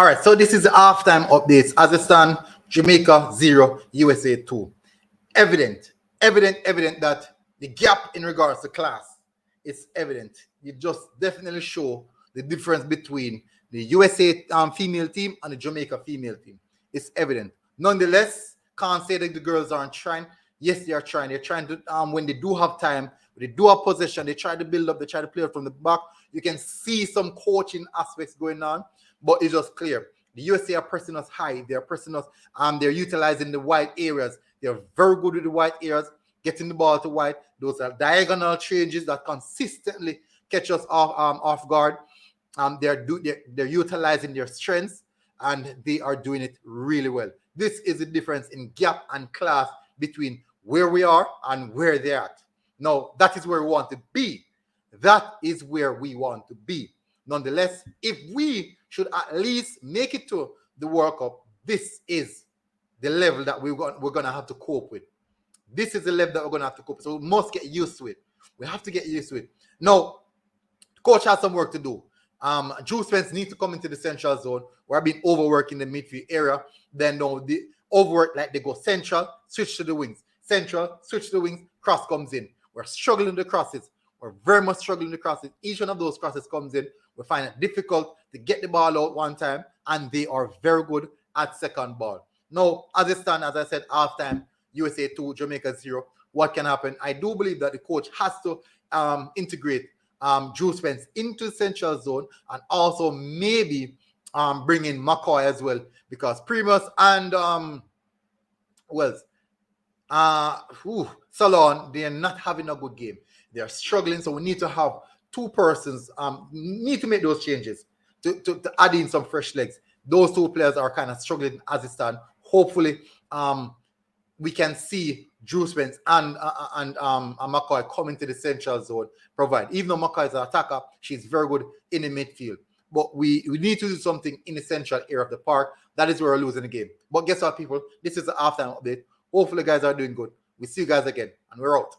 All right, so this is the halftime updates. As it stands, Jamaica 0, USA 2. Evident that the gap in regards to class is evident. You just definitely show the difference between the USA female team and the Jamaica female team. It's evident. Nonetheless, can't say that the girls aren't trying. Yes, they are trying. They're trying to, when they do have time, when they do have possession, they try to build up, they try to play it from the back. You can see some coaching aspects going on, but it's just clear. The USA are pressing us high. They're pressing us, they're utilizing the wide areas. They're very good with the wide areas, getting the ball to wide. Those are diagonal changes that consistently catch us off guard. They're utilizing their strengths, and they are doing it really well. This is the difference in gap and class between where we are and where they're at. Now, that is where we want to be. That is where we want to be. Nonetheless, if we should at least make it to the World Cup, this is the level that we're going to have to cope with. This is the level that we're going to have to cope with. So we must get used to it. We have to get used to it. Now, the coach has some work to do. Drew Spence needs to come into the central zone. We're being overworked in the midfield area. Then the overwork, like they go central, switch to the wings. Central, switch to the wings, cross comes in. We're struggling with the crosses. We're very much struggling with the crosses. Each one of those crosses comes in. We find it difficult to get the ball out one time, and they are very good at second ball. Now, as it stands, as I said, halftime, USA 2, Jamaica 0. What can happen? I do believe that the coach has to integrate Drew Spence into the central zone, and also maybe bring in McCoy as well, because Primus and Salon, they are not having a good game. They are struggling, so we need to have two persons, need to make those changes to add in some fresh legs. Those two players are kind of struggling as it stands. Hopefully, we can see Drew Spence and McCoy coming to the central zone, provide. Even though McCoy is an attacker, she's very good in the midfield. But we need to do something in the central area of the park. That is where we're losing the game. But guess what, people? This is the halftime update. Hopefully, guys are doing good. We see you guys again, and we're out.